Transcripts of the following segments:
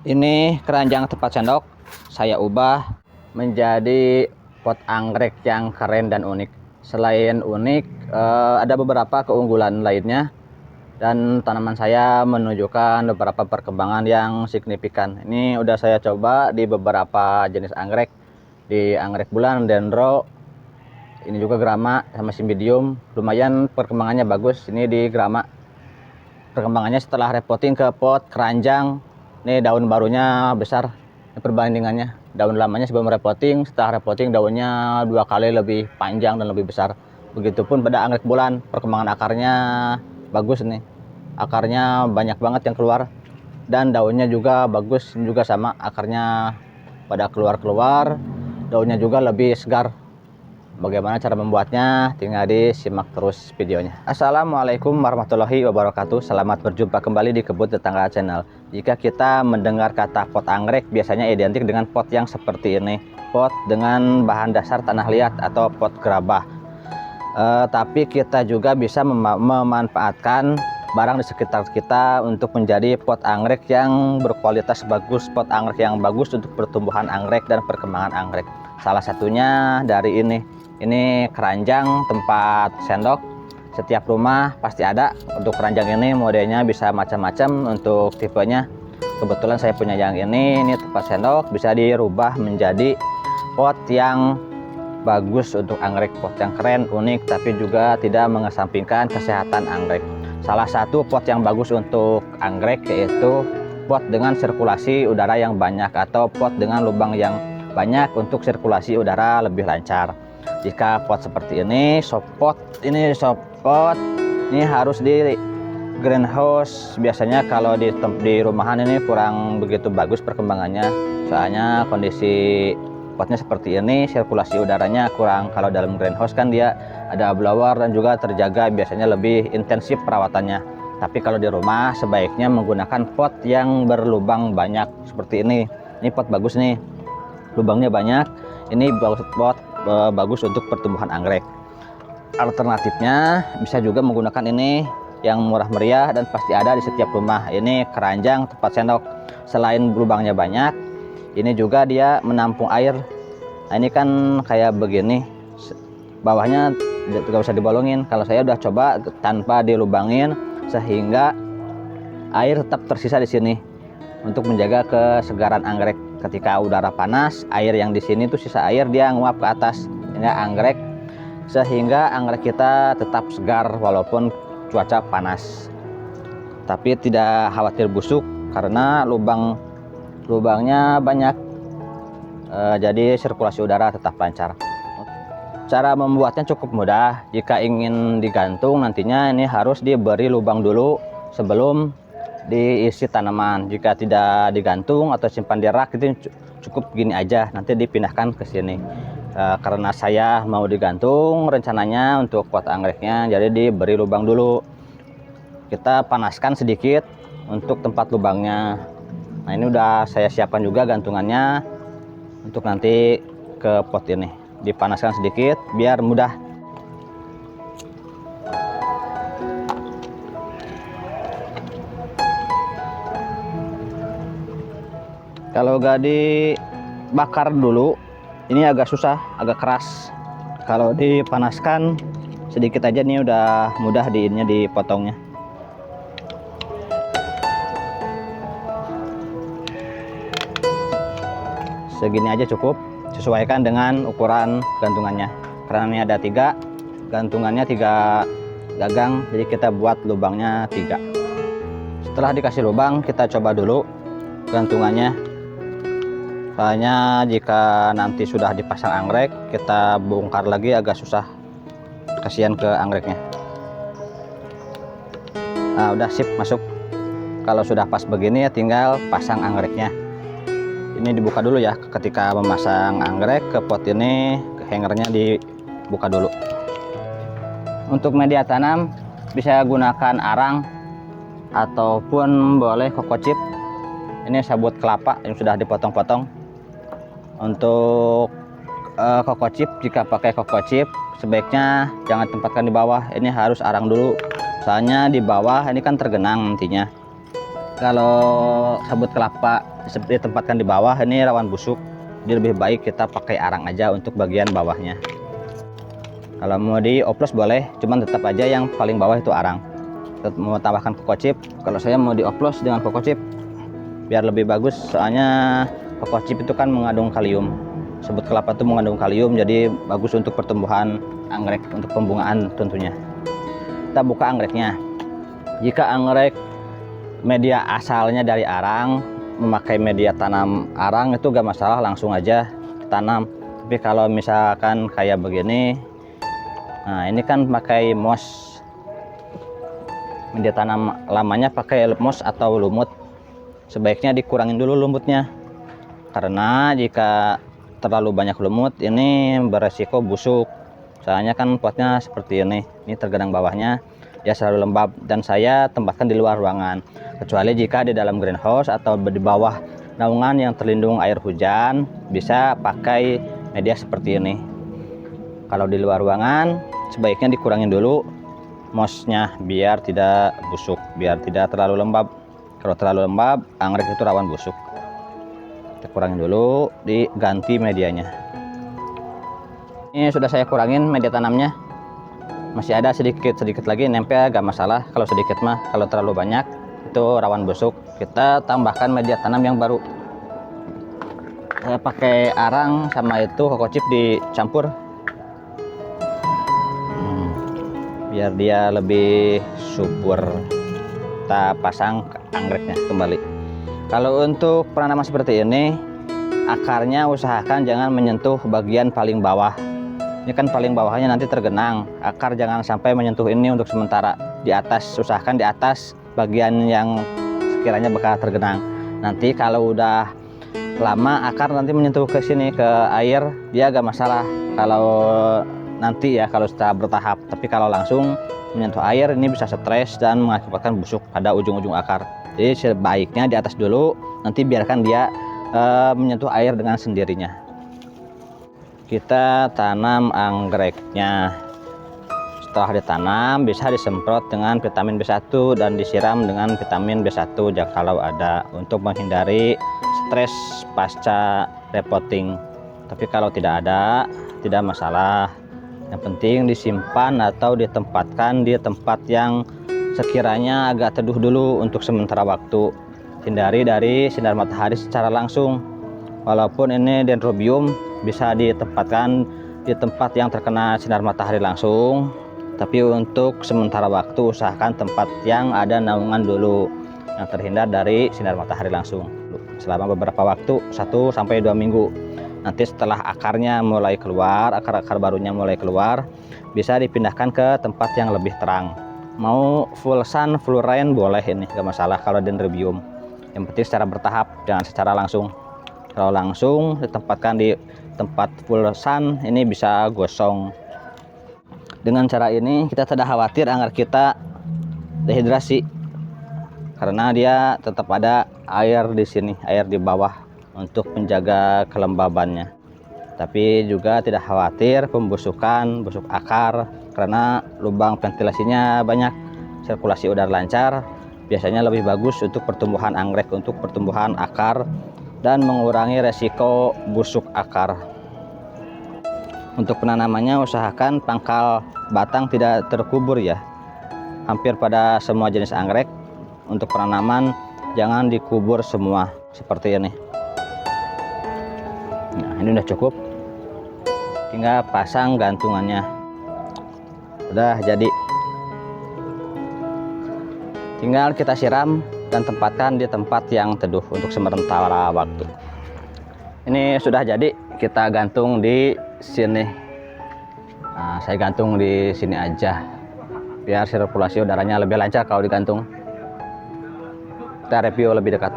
Ini keranjang tempat sendok saya ubah menjadi pot anggrek yang keren dan unik. Selain unik, ada beberapa keunggulan lainnya dan tanaman saya menunjukkan beberapa perkembangan yang signifikan. Ini udah saya coba di beberapa jenis anggrek, di anggrek bulan, dendro, ini juga grama sama cymbidium. Lumayan perkembangannya bagus. Ini di grama. Perkembangannya setelah repotting ke pot keranjang, ini daun barunya besar. Ini perbandingannya, daun lamanya sebelum repotting, setelah repotting daunnya 2 kali lebih panjang dan lebih besar. Begitupun pada anggrek bulan, perkembangan akarnya bagus nih. Akarnya banyak banget yang keluar dan daunnya juga bagus, juga sama akarnya pada keluar-keluar. Daunnya juga lebih segar. Bagaimana cara membuatnya? Tinggal disimak terus videonya. Assalamualaikum warahmatullahi wabarakatuh. Selamat berjumpa kembali di Kebun Tetangga Channel. Jika kita mendengar kata pot anggrek, biasanya identik dengan pot yang seperti ini, pot dengan bahan dasar tanah liat atau pot gerabah. Tapi kita juga bisa memanfaatkan barang di sekitar kita untuk menjadi pot anggrek yang berkualitas bagus, pot anggrek yang bagus untuk pertumbuhan anggrek dan perkembangan anggrek. Salah satunya dari ini keranjang tempat sendok. Setiap rumah pasti ada. Untuk keranjang ini modelnya bisa macam-macam untuk tipenya. Kebetulan saya punya yang ini tempat sendok, bisa dirubah menjadi pot yang bagus untuk anggrek, pot yang keren, unik, tapi juga tidak mengesampingkan kesehatan anggrek. Salah satu pot yang bagus untuk anggrek yaitu pot dengan sirkulasi udara yang banyak atau pot dengan lubang yang banyak untuk sirkulasi udara lebih lancar. Jika pot seperti ini, sopot ini harus di greenhouse. Biasanya kalau di rumahan ini kurang begitu bagus perkembangannya, soalnya kondisi potnya seperti ini, sirkulasi udaranya kurang. Kalau dalam greenhouse kan dia ada blower dan juga terjaga, biasanya lebih intensif perawatannya. Tapi kalau di rumah sebaiknya menggunakan pot yang berlubang banyak seperti ini. Ini pot bagus nih, lubangnya banyak. Ini pot bagus untuk pertumbuhan anggrek. Alternatifnya bisa juga menggunakan ini yang murah meriah dan pasti ada di setiap rumah. Ini keranjang tempat sendok. Selain lubangnya banyak, ini juga dia menampung air. Nah, ini kan kayak begini, bawahnya tidak usah dibolongin. Kalau saya udah coba tanpa dilubangin, sehingga air tetap tersisa di sini untuk menjaga kesegaran anggrek. Ketika udara panas, air yang di sini tuh sisa air dia nguap ke atas hingga anggrek, sehingga anggrek kita tetap segar walaupun cuaca panas. Tapi tidak khawatir busuk karena lubangnya banyak, jadi sirkulasi udara tetap lancar. Cara membuatnya cukup mudah. Jika ingin digantung nantinya ini harus diberi lubang dulu sebelum diisi tanaman. Jika tidak digantung atau simpan di rak, itu cukup gini aja, nanti dipindahkan ke sini. Karena saya mau digantung rencananya untuk pot anggreknya, jadi diberi lubang dulu. Kita panaskan sedikit untuk tempat lubangnya. Nah, ini udah saya siapkan juga gantungannya untuk nanti ke pot ini. Dipanaskan sedikit biar mudah. Kalau gak dibakar dulu, ini agak susah, agak keras. Kalau dipanaskan sedikit aja nih udah mudah dipotongnya. Segini aja cukup, sesuaikan dengan ukuran gantungannya. Karena ini ada 3, gantungannya 3 gagang, jadi kita buat lubangnya 3. Setelah dikasih lubang, kita coba dulu gantungannya. Soalnya jika nanti sudah dipasang anggrek, kita bongkar lagi agak susah, kasihan ke anggreknya. Nah, udah sip, masuk. Kalau sudah pas begini ya tinggal pasang anggreknya. Ini dibuka dulu ya, ketika memasang anggrek ke pot ini, ke hangernya dibuka dulu. Untuk media tanam bisa gunakan arang ataupun boleh koko chip. Ini sabut kelapa yang sudah dipotong-potong. Untuk koko chip, jika pakai koko chip sebaiknya jangan tempatkan di bawah, ini harus arang dulu. Soalnya di bawah ini kan tergenang nantinya. Kalau sabut kelapa seperti ditempatkan di bawah, ini rawan busuk, jadi lebih baik kita pakai arang aja untuk bagian bawahnya. Kalau mau dioplos boleh, cuman tetap aja yang paling bawah itu arang. Tetap mau tambahkan kokocip, kalau saya mau dioplos dengan kokocip biar lebih bagus, soalnya kokocip itu kan mengandung kalium. Sabut kelapa itu mengandung kalium, jadi bagus untuk pertumbuhan anggrek, untuk pembungaan tentunya. Kita buka anggreknya. Jika anggrek media asalnya dari arang, memakai media tanam arang itu gak masalah, langsung aja tanam. Tapi kalau misalkan kayak begini, nah ini kan pakai moss, media tanam lamanya pakai moss atau lumut, sebaiknya dikurangin dulu lumutnya, karena jika terlalu banyak lumut ini beresiko busuk. Soalnya kan potnya seperti ini terkadang bawahnya ya selalu lembab, dan saya tempatkan di luar ruangan, kecuali jika di dalam greenhouse atau di bawah naungan yang terlindung air hujan bisa pakai media seperti ini. Kalau di luar ruangan sebaiknya dikurangin dulu mossnya biar tidak busuk, biar tidak terlalu lembab. Kalau terlalu lembab anggrek itu rawan busuk. Kita kurangin dulu, diganti medianya. Ini sudah saya kurangin media tanamnya, masih ada sedikit lagi nempel, gak masalah kalau sedikit mah. Kalau terlalu banyak itu rawan busuk. Kita tambahkan media tanam yang baru. Saya pakai arang sama itu kokocip dicampur, biar dia lebih subur. Kita pasang anggreknya kembali. Kalau untuk penanaman seperti ini, akarnya usahakan jangan menyentuh bagian paling bawah. Ini kan paling bawahnya nanti tergenang, akar jangan sampai menyentuh ini untuk sementara. Di atas, usahakan di atas bagian yang sekiranya bakal tergenang. Nanti kalau udah lama akar nanti menyentuh ke sini, ke air, dia agak masalah. Kalau nanti ya, kalau setelah bertahap. Tapi kalau langsung menyentuh air ini bisa stres dan mengakibatkan busuk pada ujung-ujung akar. Jadi sebaiknya di atas dulu, nanti biarkan dia menyentuh air dengan sendirinya. Kita tanam anggreknya. Setelah ditanam bisa disemprot dengan vitamin B1 dan disiram dengan vitamin B1 kalau ada, untuk menghindari stres pasca repotting. Tapi kalau tidak ada, tidak masalah. Yang penting disimpan atau ditempatkan di tempat yang sekiranya agak teduh dulu untuk sementara waktu. Hindari dari sinar matahari secara langsung. Walaupun ini dendrobium bisa ditempatkan di tempat yang terkena sinar matahari langsung, tapi untuk sementara waktu usahakan tempat yang ada naungan dulu, yang terhindar dari sinar matahari langsung selama beberapa waktu, 1-2 minggu. Nanti setelah akarnya mulai keluar, akar-akar barunya mulai keluar, bisa dipindahkan ke tempat yang lebih terang. Mau full sun, full rain boleh, ini gak masalah kalau dendrobium. Yang penting secara bertahap, jangan secara langsung. Kalau langsung ditempatkan di tempat full sun, ini bisa gosong. Dengan cara ini kita tidak khawatir anggrek kita dehidrasi, karena dia tetap ada air di sini, air di bawah untuk menjaga kelembabannya. Tapi juga tidak khawatir pembusukan, busuk akar, karena lubang ventilasinya banyak, sirkulasi udara lancar, biasanya lebih bagus untuk pertumbuhan anggrek, untuk pertumbuhan akar, dan mengurangi resiko busuk akar. Untuk penanamannya usahakan pangkal batang tidak terkubur ya. Hampir pada semua jenis anggrek untuk penanaman jangan dikubur semua seperti ini. Nah, ini udah cukup. Tinggal pasang gantungannya. Udah jadi. Tinggal kita siram dan tempatkan di tempat yang teduh untuk sementara waktu. Ini sudah jadi, kita gantung di sini. Nah, saya gantung di sini aja biar sirkulasi udaranya lebih lancar kalau digantung. Kita review lebih dekat.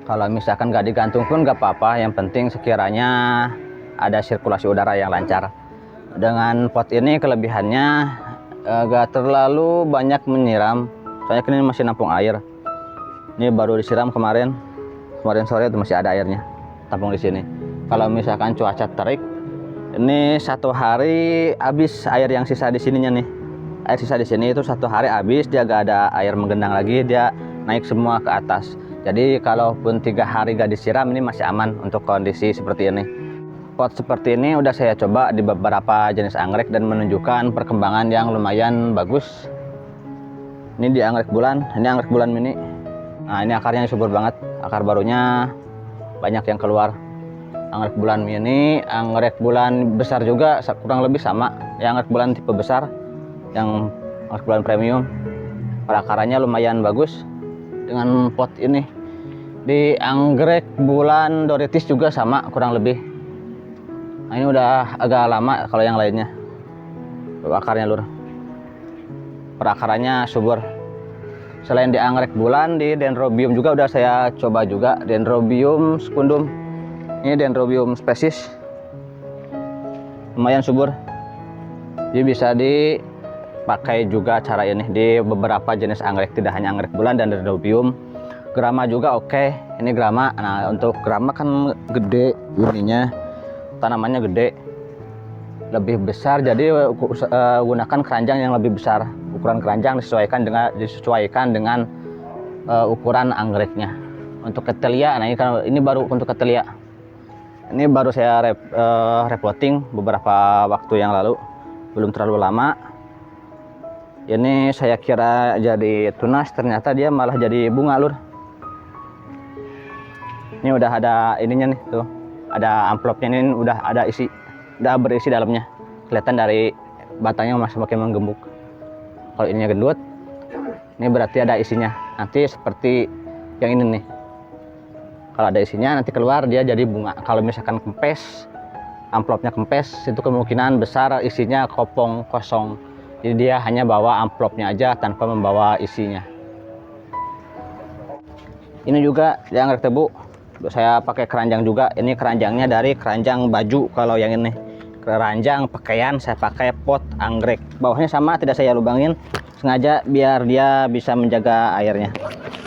Kalau misalkan nggak digantung pun nggak apa-apa, yang penting sekiranya ada sirkulasi udara yang lancar. Dengan pot ini kelebihannya nggak terlalu banyak menyiram, soalnya ini masih nampung air. Ini baru disiram kemarin sore itu masih ada airnya, tampung di sini. Kalau misalkan cuaca terik, ini 1 hari habis air yang sisa di sininya nih. Air sisa di sini itu 1 hari habis, dia gak ada air menggenang lagi, dia naik semua ke atas. Jadi kalaupun 3 hari gak disiram ini masih aman untuk kondisi seperti ini. Pot seperti ini udah saya coba di beberapa jenis anggrek dan menunjukkan perkembangan yang lumayan bagus. Ini di anggrek bulan, ini anggrek bulan mini. Nah, ini akarnya subur banget, akar barunya banyak yang keluar. Anggrek bulan mini, anggrek bulan besar juga kurang lebih sama. Yang anggrek bulan tipe besar, yang anggrek bulan premium, akarnya lumayan bagus dengan pot ini. Di anggrek bulan Doritis juga sama kurang lebih. Nah, ini udah agak lama kalau yang lainnya. Akarnya lur, perakarannya subur. Selain di anggrek bulan, di Dendrobium juga udah saya coba juga, Dendrobium secundum. Ini Dendrobium spesies, lumayan subur. Jadi bisa dipakai juga cara ini di beberapa jenis anggrek, tidak hanya anggrek bulan dan Dendrobium. Grama juga oke. Ini grama. Nah, untuk grama kan gede ininya, tanamannya gede, lebih besar. Jadi gunakan keranjang yang lebih besar. Ukuran keranjang disesuaikan dengan ukuran anggreknya. Untuk ketelia, nah ini baru untuk ketelia. Ini baru saya repotting beberapa waktu yang lalu, belum terlalu lama. Ini saya kira jadi tunas, ternyata dia malah jadi bunga lur. Ini udah ada ininya nih tuh, ada amplopnya, ini udah ada isi, udah berisi dalamnya. Kelihatan dari batangnya masih makin menggembuk. Kalau ininya gendut, ini berarti ada isinya. Nanti seperti yang ini nih, kalau ada isinya nanti keluar dia jadi bunga. Kalau misalkan kempes, amplopnya kempes, itu kemungkinan besar isinya kopong kosong. Jadi dia hanya bawa amplopnya aja tanpa membawa isinya. Ini juga di anggrek tebu, saya pakai keranjang juga. Ini keranjangnya dari keranjang baju. Kalau yang ini keranjang pakaian, saya pakai pot anggrek. Bawahnya sama, tidak saya lubangin sengaja biar dia bisa menjaga airnya.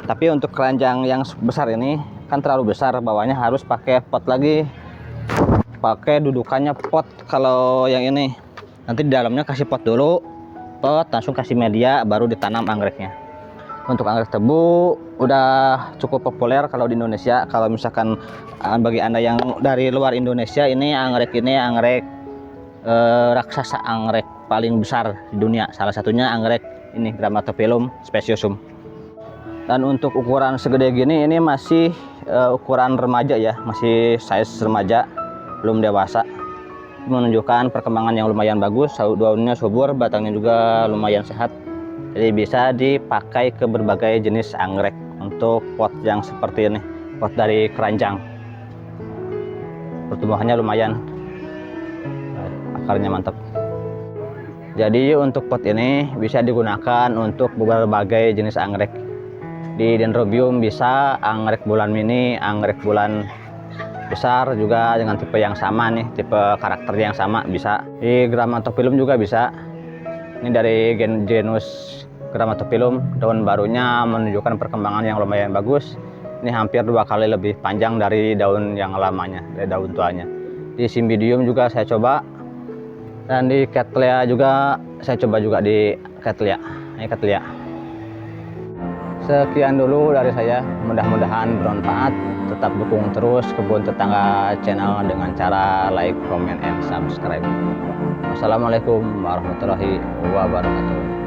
Tapi untuk keranjang yang besar ini kan terlalu besar, bawahnya harus pakai pot lagi, pakai dudukannya pot. Kalau yang ini nanti di dalamnya kasih pot dulu, pot langsung kasih media, baru ditanam anggreknya. Untuk anggrek tebu udah cukup populer kalau di Indonesia. Kalau misalkan bagi anda yang dari luar Indonesia, ini anggrek raksasa anggrek paling besar di dunia. Salah satunya anggrek ini Grammatophyllum speciosum. Dan untuk ukuran segede gini, ini masih ukuran remaja ya, masih size remaja, belum dewasa. Menunjukkan perkembangan yang lumayan bagus, daunnya subur, batangnya juga lumayan sehat. Jadi bisa dipakai ke berbagai jenis anggrek. Untuk pot yang seperti ini, pot dari keranjang, pertumbuhannya lumayan, akarnya mantap. Jadi untuk pot ini bisa digunakan untuk berbagai jenis anggrek. Di Dendrobium bisa, anggrek bulan mini, anggrek bulan besar juga dengan tipe yang sama nih, tipe karakter yang sama bisa. Di Grammatophyllum juga bisa. Ini dari genus Grammatophyllum, daun barunya menunjukkan perkembangan yang lumayan bagus. Ini hampir 2 kali lebih panjang dari daun yang lamanya, dari daun tuanya. Di Cymbidium juga saya coba, dan di Cattleya juga saya coba juga di Cattleya. Ini Cattleya. Sekian dulu dari saya, mudah-mudahan bermanfaat. Tetap dukung terus Kebun Tetangga channel dengan cara like, comment, and subscribe. Wassalamualaikum warahmatullahi wabarakatuh.